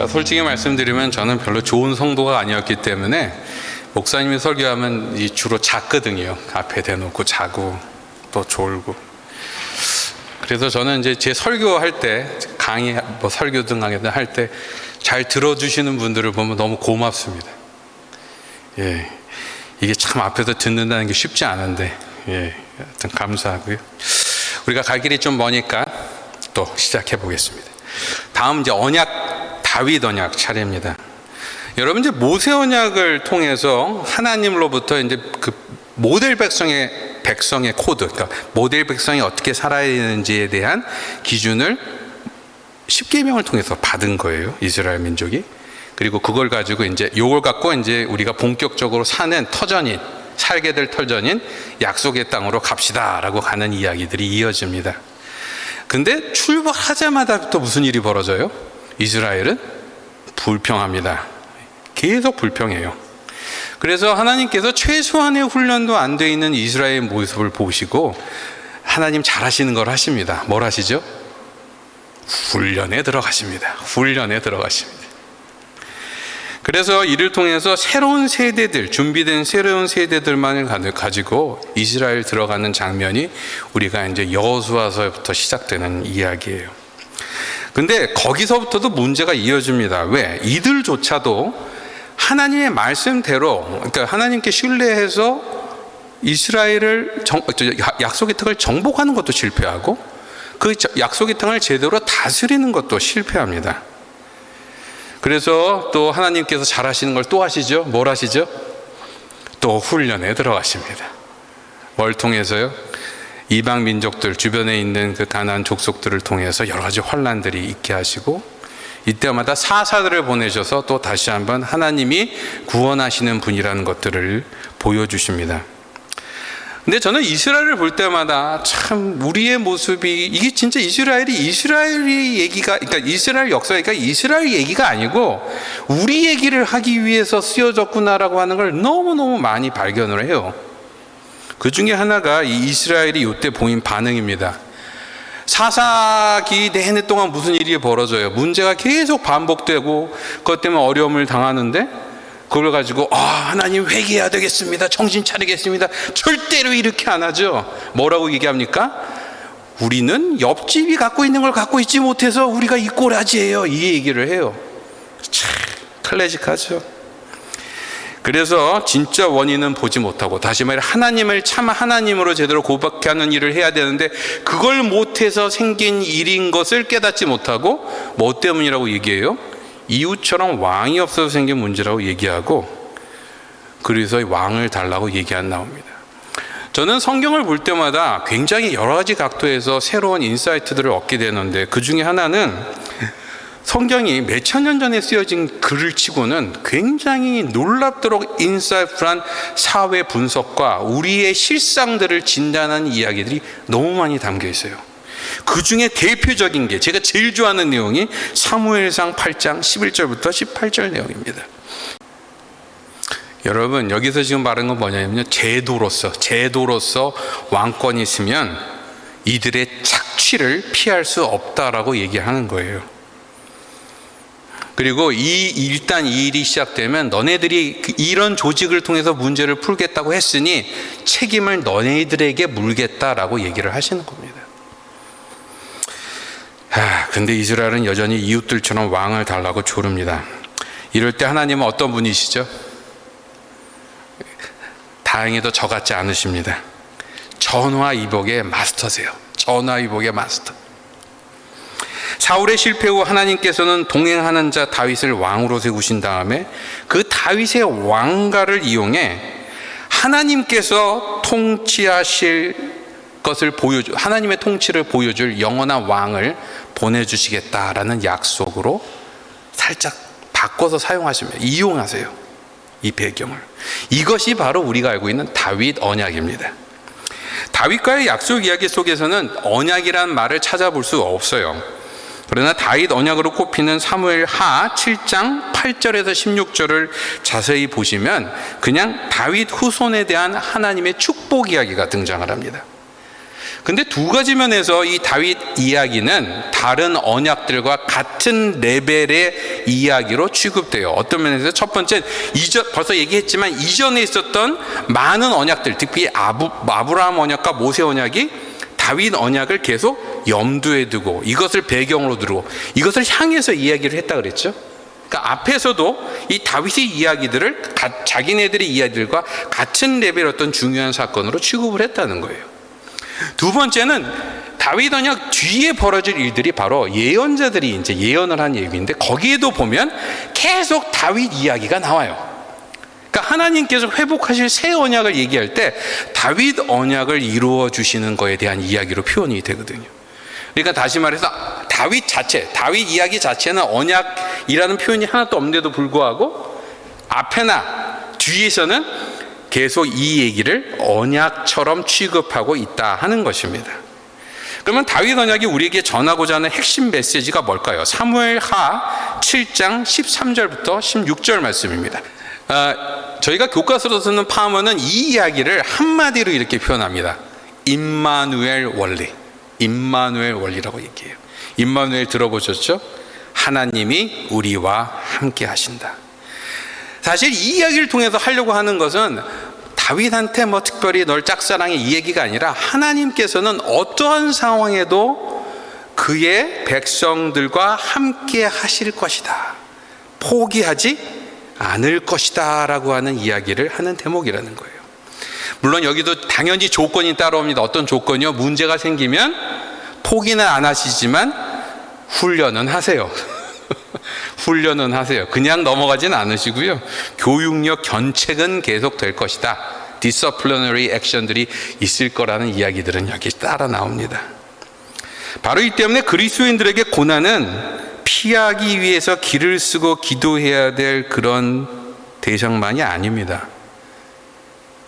제가 솔직히 말씀드리면 저는 별로 좋은 성도가 아니었기 때문에 목사님이 설교하면 주로 잤거든요. 앞에 대놓고 자고 또 졸고. 그래서 저는 이제 제 설교할 때, 강의, 설교 등 할 때 잘 들어주시는 분들을 보면 너무 고맙습니다. 예, 이게 참 앞에서 듣는다는 게 쉽지 않은데, 예, 하여튼 감사하고요. 우리가 갈 길이 좀 머니까 또 시작해 보겠습니다. 다음 이제 언약, 다윗 언약 차례입니다. 여러분, 이제 모세 언약을 통해서 하나님으로부터 이제 그 모델 백성의 코드, 그러니까 모델 백성이 어떻게 살아야 되는지에 대한 기준을 10계명을 통해서 받은 거예요, 이스라엘 민족이. 그리고 그걸 가지고 요걸 갖고 우리가 본격적으로 살게 될 터전인 약속의 땅으로 갑시다라고 가는 이야기들이 이어집니다. 근데 출발하자마자부터 무슨 일이 벌어져요? 이스라엘은 불평합니다. 계속 불평해요. 그래서 하나님께서 최소한의 훈련도 안 돼 있는 이스라엘의 모습을 보시고 하나님 잘하시는 걸 하십니다. 뭘 하시죠? 훈련에 들어가십니다. 그래서 이를 통해서 준비된 새로운 세대들만을 가지고 이스라엘 들어가는 장면이 우리가 여호수아서부터 시작되는 이야기예요. 근데 거기서부터도 문제가 이어집니다. 왜? 이들조차도 하나님의 말씀대로, 그러니까 하나님께 신뢰해서 이스라엘을 약속의 땅을 정복하는 것도 실패하고 그 약속의 땅을 제대로 다스리는 것도 실패합니다. 그래서 또 하나님께서 잘하시는 걸 또 하시죠. 뭘 하시죠? 또 훈련에 들어가십니다. 뭘 통해서요? 이방 민족들 주변에 있는 그 가나안 족속들을 통해서 여러 가지 환난들이 있게 하시고 이때마다 사사들을 보내셔서 또 다시 한번 하나님이 구원하시는 분이라는 것들을 보여주십니다. 근데 저는 이스라엘을 볼 때마다 참 우리의 모습이, 이게 진짜 이스라엘이 얘기가, 그러니까 이스라엘 역사가 이스라엘 얘기가 아니고 우리 얘기를 하기 위해서 쓰여졌구나라고 하는 걸 너무너무 많이 발견을 해요. 그 중에 하나가 이 이스라엘이 이때 보인 반응입니다. 사사기 내내 동안 무슨 일이 벌어져요? 문제가 계속 반복되고 그것 때문에 어려움을 당하는데 그걸 가지고 하나님 회개해야 되겠습니다, 정신 차리겠습니다, 절대로 이렇게 안 하죠. 뭐라고 얘기합니까? 우리는 옆집이 갖고 있는 걸 갖고 있지 못해서 우리가 이 꼬라지예요, 이 얘기를 해요. 참 클래식하죠. 그래서 진짜 원인은 보지 못하고, 다시 말해 하나님을 참 하나님으로 제대로 고백하는 일을 해야 되는데 그걸 못해서 생긴 일인 것을 깨닫지 못하고, 뭐 때문이라고 얘기해요? 이웃처럼 왕이 없어서 생긴 문제라고 얘기하고, 그래서 왕을 달라고 얘기 안 나옵니다. 저는 성경을 볼 때마다 굉장히 여러 가지 각도에서 새로운 인사이트들을 얻게 되는데, 그 중에 하나는 성경이 몇천 년 전에 쓰여진 글을 치고는 굉장히 놀랍도록 인사이트한 사회 분석과 우리의 실상들을 진단하는 이야기들이 너무 많이 담겨 있어요. 그 중에 대표적인 게, 제가 제일 좋아하는 내용이 사무엘상 8장 11절부터 18절 내용입니다. 여러분, 여기서 지금 말하는 건 뭐냐면요, 제도로서 왕권이 있으면 이들의 착취를 피할 수 없다라고 얘기하는 거예요. 그리고 일단 이 일이 시작되면 너네들이 이런 조직을 통해서 문제를 풀겠다고 했으니 책임을 너네들에게 물겠다라고 얘기를 하시는 겁니다. 근데 이스라엘은 여전히 이웃들처럼 왕을 달라고 조릅니다. 이럴 때 하나님은 어떤 분이시죠? 다행히도 저 같지 않으십니다. 전화위복의 마스터세요. 전화위복의 마스터. 사울의 실패 후 하나님께서는 동행하는 자 다윗을 왕으로 세우신 다음에 그 다윗의 왕가를 이용해 하나님께서 통치하실 것을 하나님의 통치를 보여줄 영원한 왕을 보내주시겠다라는 약속으로 살짝 바꿔서 사용하시면, 이용하세요, 이 배경을. 이것이 바로 우리가 알고 있는 다윗 언약입니다. 다윗과의 약속 이야기 속에서는 언약이란 말을 찾아볼 수 없어요. 그러나 다윗 언약으로 꼽히는 사무엘 하 7장 8절에서 16절을 자세히 보시면 그냥 다윗 후손에 대한 하나님의 축복 이야기가 등장을 합니다. 근데 두 가지 면에서 이 다윗 이야기는 다른 언약들과 같은 레벨의 이야기로 취급돼요. 어떤 면에서 첫 번째는 벌써 얘기했지만 이전에 있었던 많은 언약들, 특히 아브라함 언약과 모세 언약이 다윗 언약을 계속 염두에 두고 이것을 배경으로 두고 이것을 향해서 이야기를 했다 그랬죠. 그러니까 앞에서도 이 다윗의 이야기들을 자기네들의 이야기들과 같은 레벨의 어떤 중요한 사건으로 취급을 했다는 거예요. 두 번째는 다윗 언약 뒤에 벌어질 일들이 바로 예언자들이 이제 예언을 한 얘기인데 거기에도 보면 계속 다윗 이야기가 나와요. 그러니까 하나님께서 회복하실 새 언약을 얘기할 때 다윗 언약을 이루어 주시는 거에 대한 이야기로 표현이 되거든요. 그러니까 다시 말해서 다윗 이야기 자체는 언약이라는 표현이 하나도 없는데도 불구하고 앞에나 뒤에서는 계속 이 얘기를 언약처럼 취급하고 있다 하는 것입니다. 그러면 다윗 언약이 우리에게 전하고자 하는 핵심 메시지가 뭘까요? 사무엘하 7장 13절부터 16절 말씀입니다. 저희가 교과서로 쓰는 파머는 이 이야기를 한마디로 이렇게 표현합니다. 임마누엘 원리라고 얘기해요. 임마누엘 들어보셨죠? 하나님이 우리와 함께 하신다. 사실 이 이야기를 통해서 하려고 하는 것은 다윗한테 특별히 널 짝사랑해 이 얘기가 아니라 하나님께서는 어떠한 상황에도 그의 백성들과 함께 하실 것이다, 포기하지 않을 것이다 라고 하는 이야기를 하는 대목이라는 거예요. 물론 여기도 당연히 조건이 따라옵니다. 어떤 조건이요? 문제가 생기면 포기는 안 하시지만 훈련은 하세요. 훈련은 하세요. 그냥 넘어가진 않으시고요. 교육력 견책은 계속 될 것이다. disciplinary action들이 있을 거라는 이야기들은 여기 따라 나옵니다. 바로 이 때문에 그리스도인들에게 고난은 피하기 위해서 길을 쓰고 기도해야 될 그런 대상만이 아닙니다.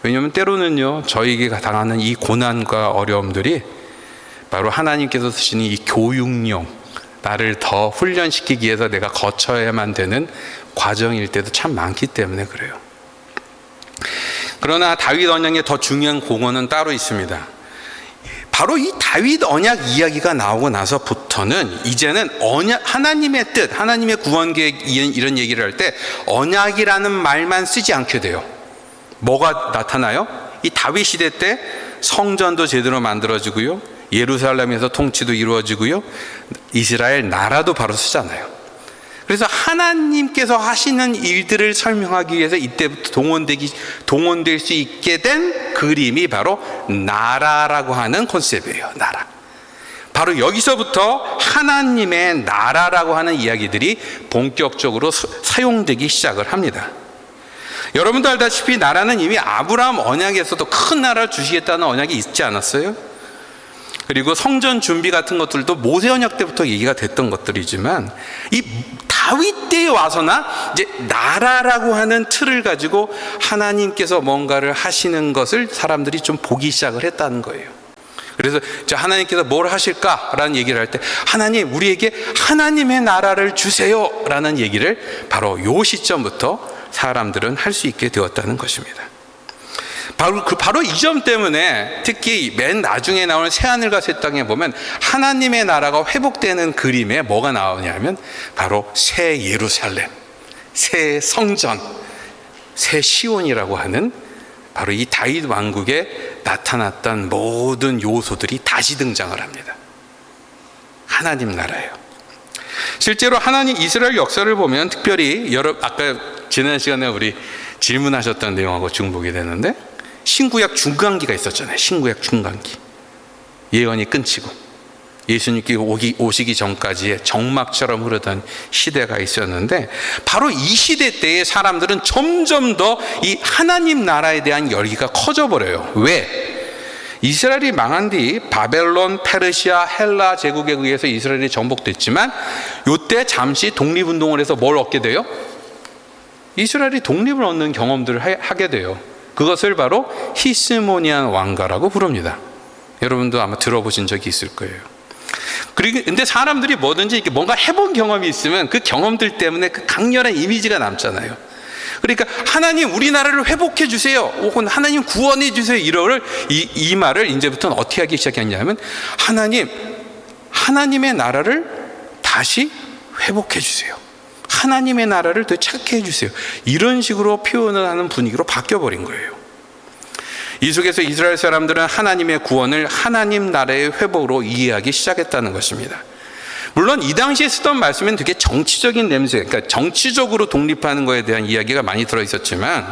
왜냐하면 때로는요, 저에게 당하는 이 고난과 어려움들이 바로 하나님께서 쓰시는 이 교육용, 나를 더 훈련시키기 위해서 내가 거쳐야만 되는 과정일 때도 참 많기 때문에 그래요. 그러나 다윗 언약의 더 중요한 공헌은 따로 있습니다. 바로 이 다윗 언약 이야기가 나오고 나서부터는 이제는 하나님의 뜻, 하나님의 구원 계획 이런 얘기를 할 때 언약이라는 말만 쓰지 않게 돼요. 뭐가 나타나요? 이 다윗 시대 때 성전도 제대로 만들어지고요, 예루살렘에서 통치도 이루어지고요, 이스라엘 나라도 바로 쓰잖아요. 그래서 하나님께서 하시는 일들을 설명하기 위해서 이때부터 동원될 수 있게 된 그림이 바로 나라라고 하는 컨셉이에요. 나라. 바로 여기서부터 하나님의 나라라고 하는 이야기들이 본격적으로 사용되기 시작을 합니다. 여러분도 알다시피 나라는 이미 아브라함 언약에서도 큰 나라를 주시겠다는 언약이 있지 않았어요? 그리고 성전 준비 같은 것들도 모세 언약 때부터 얘기가 됐던 것들이지만 이 다윗 때에 와서나 이제 나라라고 하는 틀을 가지고 하나님께서 뭔가를 하시는 것을 사람들이 좀 보기 시작을 했다는 거예요. 그래서 하나님께서 뭘 하실까라는 얘기를 할 때 하나님, 우리에게 하나님의 나라를 주세요 라는 얘기를 바로 요 시점부터 사람들은 할 수 있게 되었다는 것입니다. 바로 이 점 때문에 특히 맨 나중에 나오는 새하늘과 새 땅에 보면 하나님의 나라가 회복되는 그림에 뭐가 나오냐면 바로 새 예루살렘, 새 성전, 새 시온이라고 하는 바로 이 다윗 왕국에 나타났던 모든 요소들이 다시 등장을 합니다. 하나님 나라예요. 실제로 하나님 이스라엘 역사를 보면 특별히 아까 지난 시간에 우리 질문하셨던 내용하고 중복이 되는데 신구약 중간기가 있었잖아요. 신구약 중간기. 예언이 끊기고 예수님께 오시기 전까지의 정막처럼 흐르던 시대가 있었는데 바로 이 시대 때의 사람들은 점점 더 이 하나님 나라에 대한 열기가 커져버려요. 왜? 이스라엘이 망한 뒤 바벨론, 페르시아, 헬라 제국에 의해서 이스라엘이 정복됐지만 이때 잠시 독립운동을 해서 뭘 얻게 돼요? 이스라엘이 독립을 얻는 경험들을 하게 돼요. 그것을 바로 히스모니안 왕가라고 부릅니다. 여러분도 아마 들어보신 적이 있을 거예요. 근데 사람들이 뭐든지 이렇게 뭔가 해본 경험이 있으면 그 경험들 때문에 그 강렬한 이미지가 남잖아요. 그러니까 하나님 우리나라를 회복해 주세요, 혹은 하나님 구원해 주세요, 이 말을 이제부터는 어떻게 하기 시작했냐면 하나님의 나라를 다시 회복해 주세요, 하나님의 나라를 더 찾게 해주세요, 이런 식으로 표현을 하는 분위기로 바뀌어버린 거예요. 이 속에서 이스라엘 사람들은 하나님의 구원을 하나님 나라의 회복으로 이해하기 시작했다는 것입니다. 물론 이 당시에 쓰던 말씀은 되게 정치적인 냄새, 그러니까 정치적으로 독립하는 것에 대한 이야기가 많이 들어있었지만,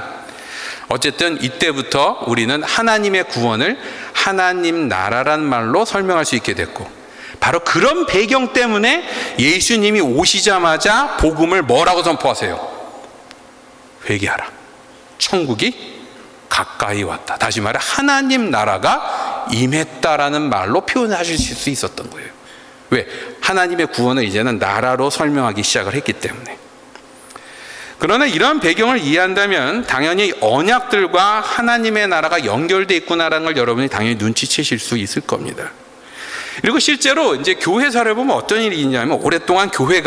어쨌든 이때부터 우리는 하나님의 구원을 하나님 나라란 말로 설명할 수 있게 됐고, 바로 그런 배경 때문에 예수님이 오시자마자 복음을 뭐라고 선포하세요? 회개하라, 천국이 가까이 왔다. 다시 말해 하나님 나라가 임했다라는 말로 표현하실 수 있었던 거예요. 왜? 하나님의 구원을 이제는 나라로 설명하기 시작을 했기 때문에. 그러나 이런 배경을 이해한다면 당연히 언약들과 하나님의 나라가 연결되어 있구나라는 걸 여러분이 당연히 눈치채실 수 있을 겁니다. 그리고 실제로 이제 교회사를 보면 어떤 일이 있냐면, 오랫동안 교회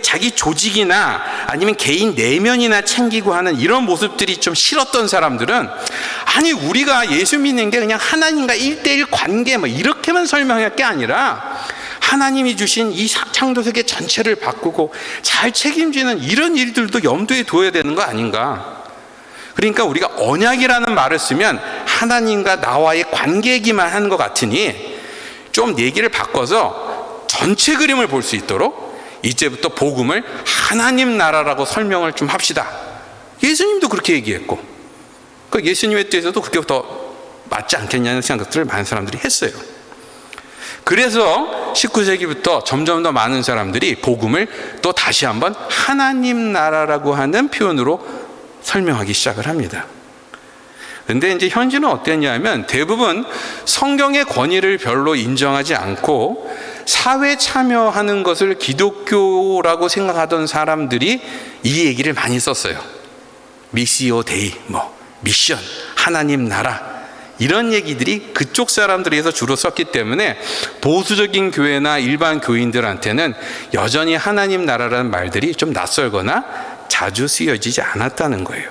자기 조직이나 아니면 개인 내면이나 챙기고 하는 이런 모습들이 좀 싫었던 사람들은, 아니 우리가 예수 믿는 게 그냥 하나님과 1:1 관계 뭐 이렇게만 설명할 게 아니라 하나님이 주신 이 창조세계 전체를 바꾸고 잘 책임지는 이런 일들도 염두에 둬야 되는 거 아닌가. 그러니까 우리가 언약이라는 말을 쓰면 하나님과 나와의 관계이기만 하는 것 같으니 좀 얘기를 바꿔서 전체 그림을 볼 수 있도록 이제부터 복음을 하나님 나라라고 설명을 좀 합시다. 예수님도 그렇게 얘기했고, 그 예수님에 대해서도 그렇게 더 맞지 않겠냐는 생각들을 많은 사람들이 했어요. 그래서 19세기부터 점점 더 많은 사람들이 복음을 또 다시 한번 하나님 나라라고 하는 표현으로 설명하기 시작을 합니다. 근데 이제 현실은 어땠냐면, 대부분 성경의 권위를 별로 인정하지 않고 사회 참여하는 것을 기독교라고 생각하던 사람들이 이 얘기를 많이 썼어요. 미시오 데이, 미션, 하나님 나라, 이런 얘기들이 그쪽 사람들에서 주로 썼기 때문에 보수적인 교회나 일반 교인들한테는 여전히 하나님 나라라는 말들이 좀 낯설거나 자주 쓰여지지 않았다는 거예요.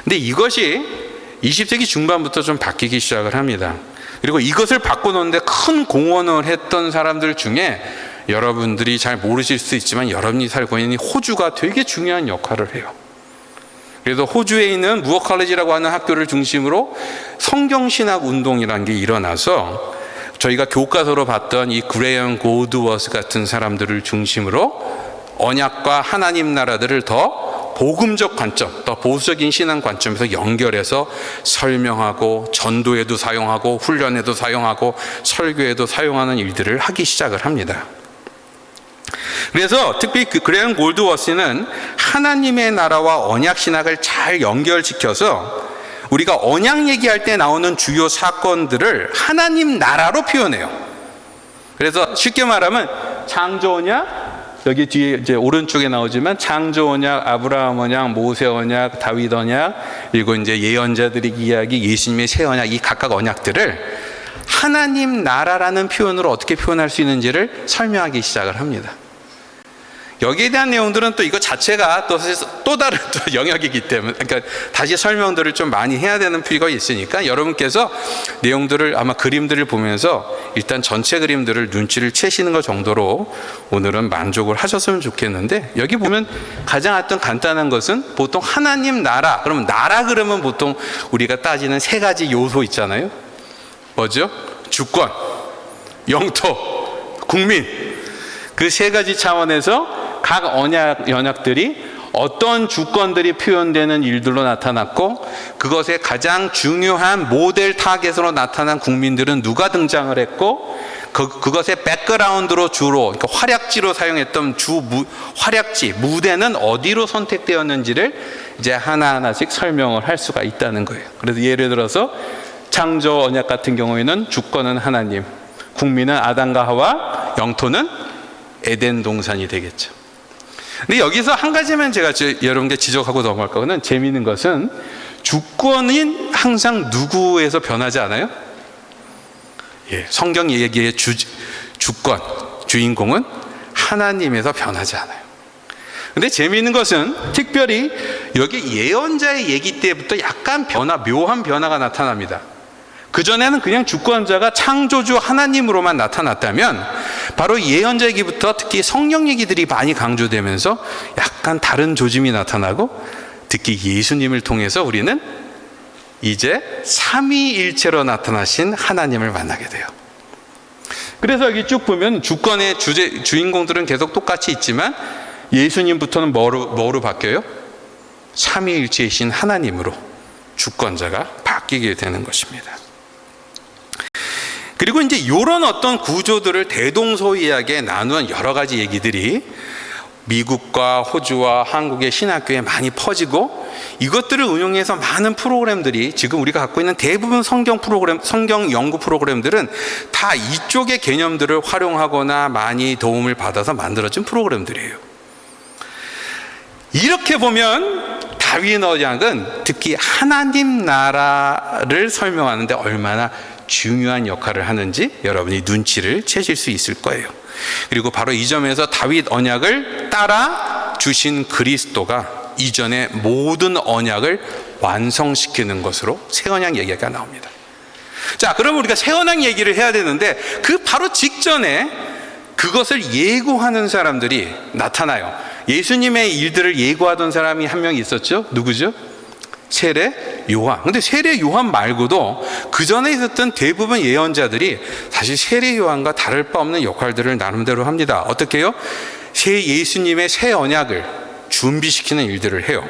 근데 이것이 20세기 중반부터 좀 바뀌기 시작을 합니다. 그리고 이것을 바꿔놓는데 큰 공헌을 했던 사람들 중에 여러분들이 잘 모르실 수 있지만 여러분이 살고 있는 호주가 되게 중요한 역할을 해요. 그래서 호주에 있는 무어 칼리지라고 하는 학교를 중심으로 성경신학 운동이라는 게 일어나서 저희가 교과서로 봤던 이 그레이엄 골드워스 같은 사람들을 중심으로 언약과 하나님 나라들을 더 복음적 관점, 더 보수적인 신앙 관점에서 연결해서 설명하고 전도에도 사용하고 훈련에도 사용하고 설교에도 사용하는 일들을 하기 시작을 합니다. 그래서 특히 그레이엄 골드워스는 하나님의 나라와 언약 신학을 잘 연결시켜서 우리가 언약 얘기할 때 나오는 주요 사건들을 하나님 나라로 표현해요. 그래서 쉽게 말하면 창조 언약, 여기 뒤에 이제 오른쪽에 나오지만 창조 언약, 아브라함 언약, 모세 언약, 다윗 언약, 그리고 이제 예언자들의 이야기, 예수님의 새 언약, 이 각각 언약들을 하나님 나라라는 표현으로 어떻게 표현할 수 있는지를 설명하기 시작을 합니다. 여기에 대한 내용들은 또 이거 자체가 또 다른 또 영역이기 때문에, 그러니까 다시 설명들을 좀 많이 해야 되는 필요가 있으니까 여러분께서 내용들을 아마 그림들을 보면서 일단 전체 그림들을 눈치를 채시는 것 정도로 오늘은 만족을 하셨으면 좋겠는데, 여기 보면 가장 어떤 간단한 것은 보통 하나님 나라, 그러면 나라 그러면 보통 우리가 따지는 세 가지 요소 있잖아요. 뭐죠? 주권, 영토, 국민. 그 세 가지 차원에서 각 언약들이 어떤 주권들이 표현되는 일들로 나타났고, 그것의 가장 중요한 모델 타겟으로 나타난 국민들은 누가 등장을 했고, 그것의 백그라운드로 주로, 그러니까 활약지로 사용했던 활약지, 무대는 어디로 선택되었는지를 이제 하나하나씩 설명을 할 수가 있다는 거예요. 그래서 예를 들어서 창조 언약 같은 경우에는 주권은 하나님, 국민은 아담과 하와, 영토는 에덴 동산이 되겠죠. 근데 여기서 한 가지만 제가 여러분께 지적하고 넘어갈 거는, 재미있는 것은 주권은 항상 누구에서 변하지 않아요? 성경 얘기의 주권, 주인공은 하나님에서 변하지 않아요. 근데 재미있는 것은 특별히 여기 예언자의 얘기 때부터 약간 묘한 변화가 나타납니다. 그전에는 그냥 주권자가 창조주 하나님으로만 나타났다면 바로 예언자 얘기부터 특히 성령 얘기들이 많이 강조되면서 약간 다른 조짐이 나타나고 특히 예수님을 통해서 우리는 이제 삼위일체로 나타나신 하나님을 만나게 돼요. 그래서 여기 쭉 보면 주권의 주인공들은 계속 똑같이 있지만 예수님부터는 뭐로 바뀌어요? 삼위일체이신 하나님으로 주권자가 바뀌게 되는 것입니다. 그리고 이제 이런 어떤 구조들을 대동소이하게 나누는 여러 가지 얘기들이 미국과 호주와 한국의 신학교에 많이 퍼지고 이것들을 응용해서 많은 프로그램들이 지금 우리가 갖고 있는 대부분 성경 연구 프로그램들은 다 이쪽의 개념들을 활용하거나 많이 도움을 받아서 만들어진 프로그램들이에요. 이렇게 보면 다윗 언약은 특히 하나님 나라를 설명하는데 얼마나 중요한 역할을 하는지 여러분이 눈치를 채실 수 있을 거예요. 그리고 바로 이 점에서 다윗 언약을 따라 주신 그리스도가 이전의 모든 언약을 완성시키는 것으로 새 언약 얘기가 나옵니다. 자, 그럼 우리가 새 언약 얘기를 해야 되는데 그 바로 직전에 그것을 예고하는 사람들이 나타나요. 예수님의 일들을 예고하던 사람이 한 명 있었죠. 누구죠? 세례 요한. 근데 세례 요한 말고도 그 전에 있었던 대부분 예언자들이 사실 세례 요한과 다를 바 없는 역할들을 나름대로 합니다. 어떻게 해요? 예수님의 새 언약을 준비시키는 일들을 해요.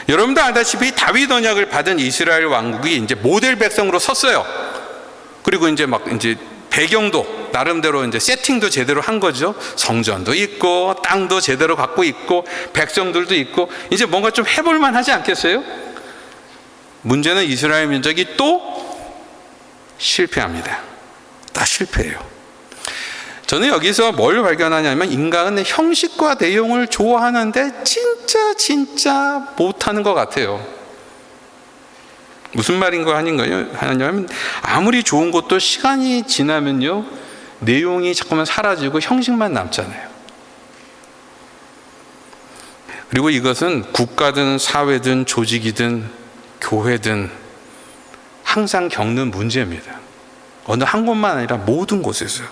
여러분도 알다시피 다윗 언약을 받은 이스라엘 왕국이 이제 모델 백성으로 섰어요. 그리고 이제 배경도 나름대로 이제 세팅도 제대로 한 거죠. 성전도 있고 땅도 제대로 갖고 있고 백성들도 있고 이제 뭔가 좀 해볼만 하지 않겠어요? 문제는 이스라엘 민족이 또 실패합니다. 다 실패해요. 저는 여기서 뭘 발견하냐면 인간은 형식과 내용을 좋아하는데 진짜 못하는 것 같아요. 무슨 말인가 하냐면 아무리 좋은 것도 시간이 지나면요 내용이 자꾸만 사라지고 형식만 남잖아요. 그리고 이것은 국가든 사회든 조직이든 교회든 항상 겪는 문제입니다. 어느 한 곳만 아니라 모든 곳에서요.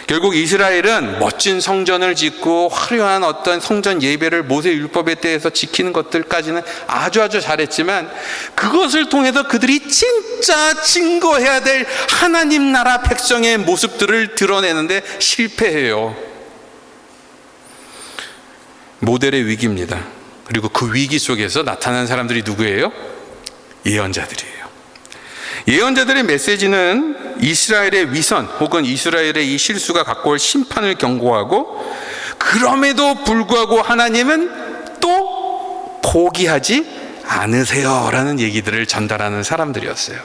결국 이스라엘은 멋진 성전을 짓고 화려한 어떤 성전 예배를 모세 율법에 대해서 지키는 것들까지는 아주 잘했지만 그것을 통해서 그들이 진짜 증거해야 될 하나님 나라 백성의 모습들을 드러내는데 실패해요. 모델의 위기입니다. 그리고 그 위기 속에서 나타난 사람들이 누구예요? 예언자들이에요. 예언자들의 메시지는 이스라엘의 위선 혹은 이스라엘의 이 실수가 갖고 올 심판을 경고하고 그럼에도 불구하고 하나님은 또 포기하지 않으세요 라는 얘기들을 전달하는 사람들이었어요.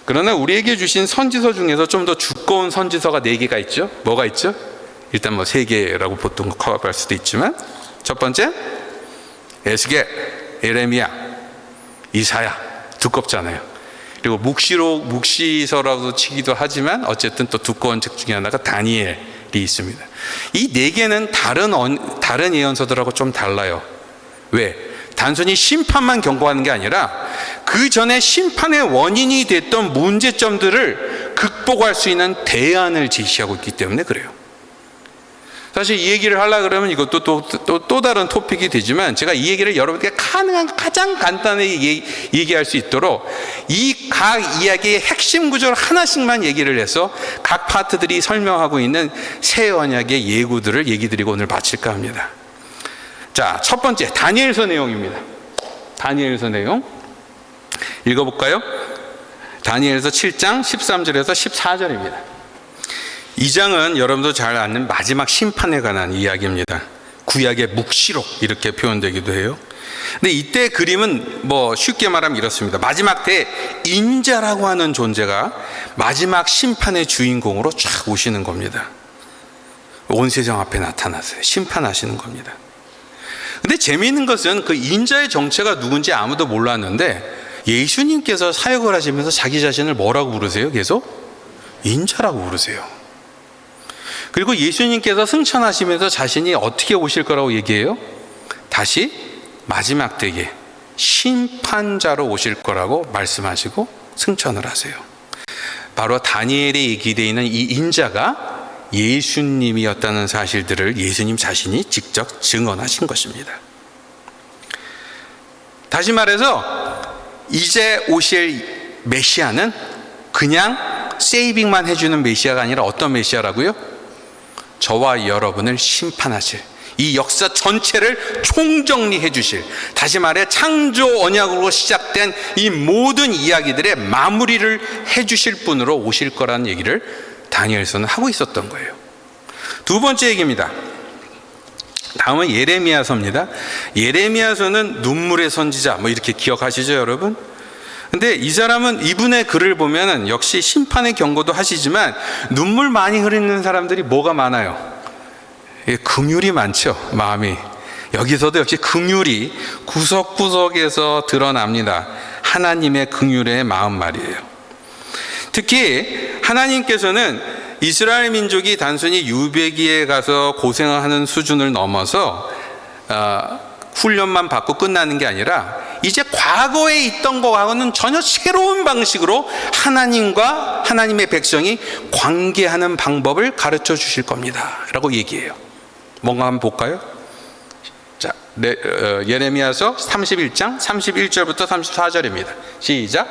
그러나 우리에게 주신 선지서 중에서 좀 더 두꺼운 선지서가 4개가 있죠. 뭐가 있죠? 일단 3개라고 보통 커버할 수도 있지만 첫 번째 에스겔, 예레미야, 이사야 두껍잖아요. 그리고 묵시서라고 치기도 하지만 어쨌든 또 두꺼운 책 중에 하나가 다니엘이 있습니다. 이 4개는 다른 예언서들하고 좀 달라요. 왜? 단순히 심판만 경고하는 게 아니라 그 전에 심판의 원인이 됐던 문제점들을 극복할 수 있는 대안을 제시하고 있기 때문에 그래요. 사실 이 얘기를 하려고 그러면 이것도 또 다른 토픽이 되지만 제가 이 얘기를 여러분께 가장 간단하게 얘기할 수 있도록 이 각 이야기의 핵심 구조를 하나씩만 얘기를 해서 각 파트들이 설명하고 있는 새 언약의 예구들을 얘기 드리고 오늘 마칠까 합니다. 자, 첫 번째 다니엘서 내용입니다. 다니엘서 내용 읽어볼까요? 다니엘서 7장 13절에서 14절입니다. 이 장은 여러분도 잘 아는 마지막 심판에 관한 이야기입니다. 구약의 묵시록 이렇게 표현되기도 해요. 근데 이때 그림은 쉽게 말하면 이렇습니다. 마지막 때 인자라고 하는 존재가 마지막 심판의 주인공으로 쫙 오시는 겁니다. 온 세상 앞에 나타나서요. 심판하시는 겁니다. 근데 재미있는 것은 그 인자의 정체가 누군지 아무도 몰랐는데 예수님께서 사역을 하시면서 자기 자신을 뭐라고 부르세요? 계속 인자라고 부르세요. 그리고 예수님께서 승천하시면서 자신이 어떻게 오실 거라고 얘기해요? 다시 마지막 때에 심판자로 오실 거라고 말씀하시고 승천을 하세요. 바로 다니엘에 얘기되어 있는 이 인자가 예수님이었다는 사실들을 예수님 자신이 직접 증언하신 것입니다. 다시 말해서 이제 오실 메시아는 그냥 세이빙만 해주는 메시아가 아니라 어떤 메시아라고요? 저와 여러분을 심판하실, 이 역사 전체를 총정리해 주실, 다시 말해 창조 언약으로 시작된 이 모든 이야기들의 마무리를 해 주실 분으로 오실 거라는 얘기를 다니엘서는 하고 있었던 거예요. 두 번째 얘기입니다. 다음은 예레미야서입니다. 예레미야서는 눈물의 선지자, 이렇게 기억하시죠, 여러분? 근데 이 사람은 이분의 글을 보면은 역시 심판의 경고도 하시지만 눈물 많이 흘리는 사람들이 뭐가 많아요? 긍휼이 많죠, 마음이. 여기서도 역시 긍휼이 구석구석에서 드러납니다. 하나님의 긍휼의 마음 말이에요. 특히 하나님께서는 이스라엘 민족이 단순히 유배기에 가서 고생하는 수준을 넘어서 훈련만 받고 끝나는 게 아니라 이제 과거에 있던 것하고는 전혀 새로운 방식으로 하나님과 하나님의 백성이 관계하는 방법을 가르쳐 주실 겁니다 라고 얘기해요. 뭔가 한번 볼까요? 자, 예레미야서 31장 31절부터 34절입니다. 시작.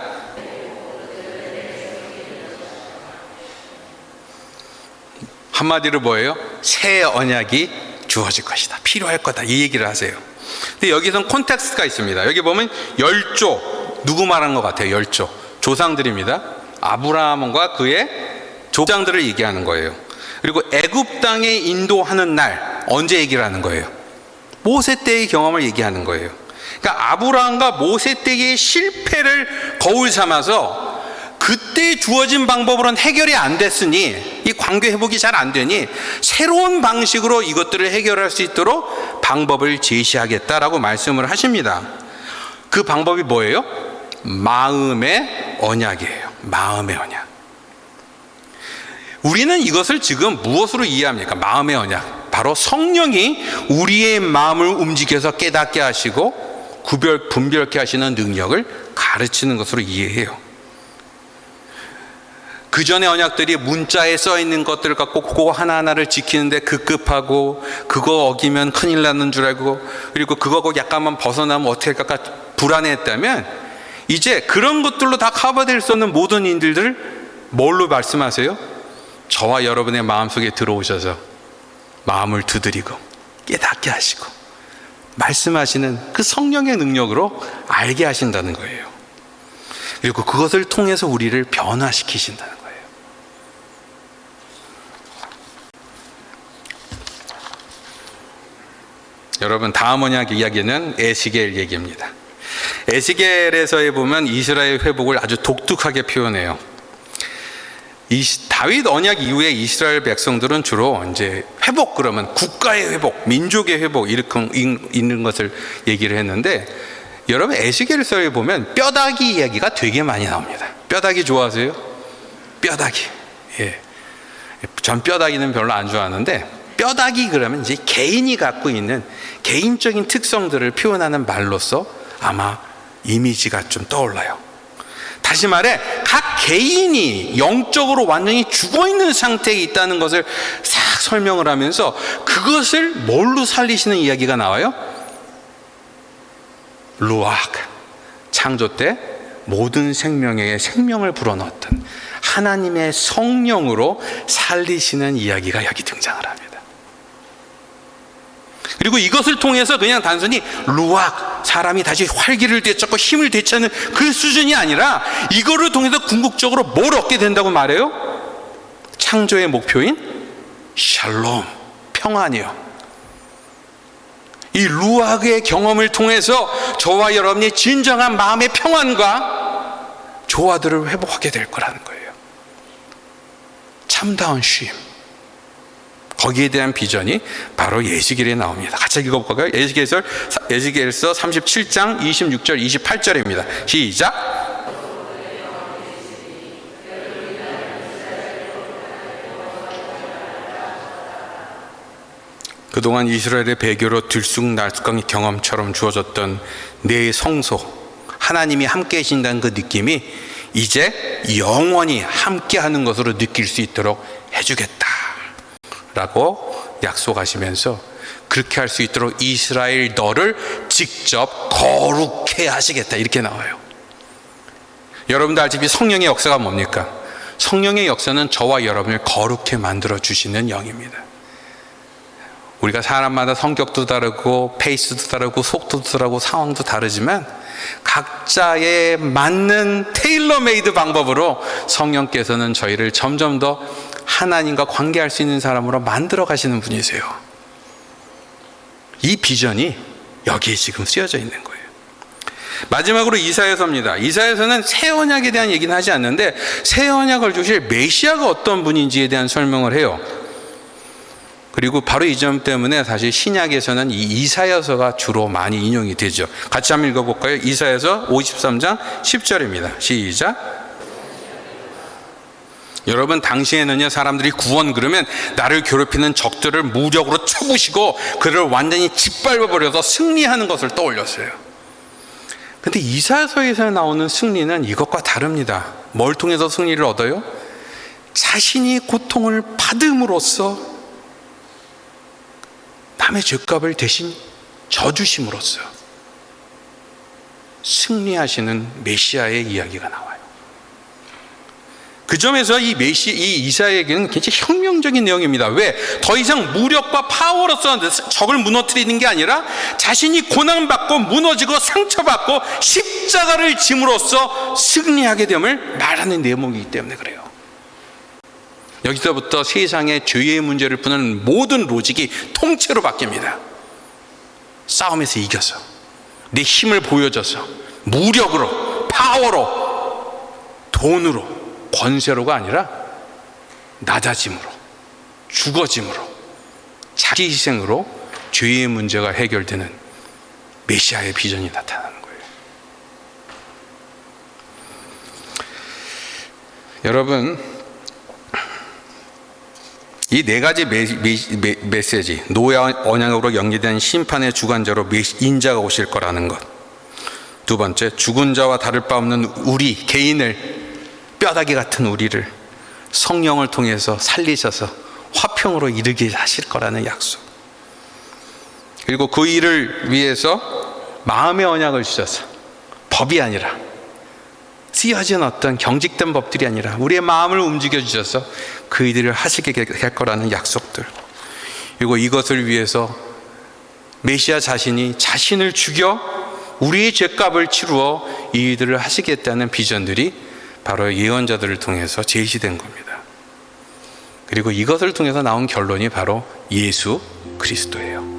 한마디로 뭐예요? 새 언약이 주어질 것이다, 필요할 거다, 이 얘기를 하세요. 근데 여기선 콘텍스트가 있습니다. 여기 보면 열조, 누구 말하는 것 같아요? 열조, 조상들입니다. 아브라함과 그의 조상들을 얘기하는 거예요. 그리고 애굽 땅에 인도하는 날, 언제 얘기를 하는 거예요? 모세 때의 경험을 얘기하는 거예요. 그러니까 아브라함과 모세 때의 실패를 거울 삼아서 그때 주어진 방법으로는 해결이 안 됐으니, 이 관계 회복이 잘 안 되니 새로운 방식으로 이것들을 해결할 수 있도록 방법을 제시하겠다라고 말씀을 하십니다. 그 방법이 뭐예요? 마음의 언약이에요. 마음의 언약. 우리는 이것을 지금 무엇으로 이해합니까? 마음의 언약. 바로 성령이 우리의 마음을 움직여서 깨닫게 하시고 분별케 하시는 능력을 가르치는 것으로 이해해요. 그 전에 언약들이 문자에 써 있는 것들을 갖고 그거 하나하나를 지키는데 급급하고, 그거 어기면 큰일 나는 줄 알고, 그리고 그거 약간만 벗어나면 어떻게 할까 불안해했다면, 이제 그런 것들로 다 커버될 수 없는 모든 일들을 뭘로 말씀하세요? 저와 여러분의 마음속에 들어오셔서 마음을 두드리고 깨닫게 하시고 말씀하시는 그 성령의 능력으로 알게 하신다는 거예요. 그리고 그것을 통해서 우리를 변화시키신다는 거예요. 여러분, 다음 언약 이야기는 에스겔 얘기입니다. 에스겔에서에 보면 이스라엘 회복을 아주 독특하게 표현해요. 다윗 언약 이후에 이스라엘 백성들은 주로 이제 회복, 그러면 국가의 회복, 민족의 회복 이렇게 있는 것을 얘기를 했는데, 여러분 에스겔서에 보면 뼈다귀 이야기가 되게 많이 나옵니다. 뼈다귀 좋아하세요? 뼈다귀. 예. 전 뼈다귀는 별로 안 좋아하는데, 뼈다귀 그러면 이제 개인이 갖고 있는 개인적인 특성들을 표현하는 말로서 아마 이미지가 좀 떠올라요. 다시 말해, 각 개인이 영적으로 완전히 죽어있는 상태에 있다는 것을 싹 설명을 하면서 그것을 뭘로 살리시는 이야기가 나와요? 루악, 창조 때 모든 생명에 생명을 불어넣었던 하나님의 성령으로 살리시는 이야기가 여기 등장을 합니다. 그리고 이것을 통해서 그냥 단순히 루악, 사람이 다시 활기를 되찾고 힘을 되찾는 그 수준이 아니라 이거를 통해서 궁극적으로 뭘 얻게 된다고 말해요? 창조의 목표인 샬롬, 평안이요. 이 루악의 경험을 통해서 저와 여러분이 진정한 마음의 평안과 조화들을 회복하게 될 거라는 거예요. 참다운 쉼. 거기에 대한 비전이 바로 에스겔에 나옵니다. 같이 읽어볼까요? 에스겔서 37장 26절 28절입니다. 시작. 그동안 이스라엘의 배교로 들쑥날쑥한 경험처럼 주어졌던 내 성소, 하나님이 함께 계신다는 그 느낌이 이제 영원히 함께하는 것으로 느낄 수 있도록 해주겠다 라고 약속하시면서 그렇게 할 수 있도록 이스라엘 너를 직접 거룩해 하시겠다 이렇게 나와요. 여러분도 알다시피 성령의 역사가 뭡니까? 성령의 역사는 저와 여러분을 거룩해 만들어 주시는 영입니다. 우리가 사람마다 성격도 다르고 페이스도 다르고 속도도 다르고 상황도 다르지만 각자에 맞는 테일러메이드 방법으로 성령께서는 저희를 점점 더 하나님과 관계할 수 있는 사람으로 만들어 가시는 분이세요. 이 비전이 여기에 지금 쓰여져 있는 거예요. 마지막으로 이사야서입니다. 이사야서는 새 언약에 대한 얘기는 하지 않는데 새 언약을 주실 메시아가 어떤 분인지에 대한 설명을 해요. 그리고 바로 이 점 때문에 사실 신약에서는 이 이사야서가 주로 많이 인용이 되죠. 같이 한번 읽어볼까요? 이사야서 53장 10절입니다. 시작. 여러분, 당시에는요, 사람들이 구원 그러면 나를 괴롭히는 적들을 무력으로 쳐부시고 그를 완전히 짓밟아버려서 승리하는 것을 떠올렸어요. 근데 이사야서에서 나오는 승리는 이것과 다릅니다. 뭘 통해서 승리를 얻어요? 자신이 고통을 받음으로써 남의 죄값을 대신 져주심으로써 승리하시는 메시아의 이야기가 나와요. 그 점에서 이 이사야에게는 굉장히 혁명적인 내용입니다. 왜? 더 이상 무력과 파워로서 적을 무너뜨리는 게 아니라 자신이 고난받고 무너지고 상처받고 십자가를 짐으로써 승리하게 됨을 말하는 내용이기 때문에 그래요. 여기서부터 세상의 죄의 문제를 푸는 모든 로직이 통째로 바뀝니다. 싸움에서 이겨서 내 힘을 보여줘서 무력으로, 파워로, 돈으로, 권세로가 아니라 낮아짐으로, 죽어짐으로, 자기 희생으로 죄의 문제가 해결되는 메시아의 비전이 나타나는 거예요. 여러분, 이 네 가지 메시지, 노아 언약으로 연계된 심판의 주관자로 인자가 오실 거라는 것. 두 번째, 죽은 자와 다를 바 없는 우리 개인을, 뼈다귀 같은 우리를 성령을 통해서 살리셔서 화평으로 이르게 하실 거라는 약속. 그리고 그 일을 위해서 마음의 언약을 주셔서 법이 아니라 쓰여진 어떤 경직된 법들이 아니라 우리의 마음을 움직여 주셔서 그 일을 하시게 할 거라는 약속들. 그리고 이것을 위해서 메시아 자신이 자신을 죽여 우리의 죄값을 치루어 이 일들을 하시겠다는 비전들이 바로 예언자들을 통해서 제시된 겁니다. 그리고 이것을 통해서 나온 결론이 바로 예수 그리스도예요.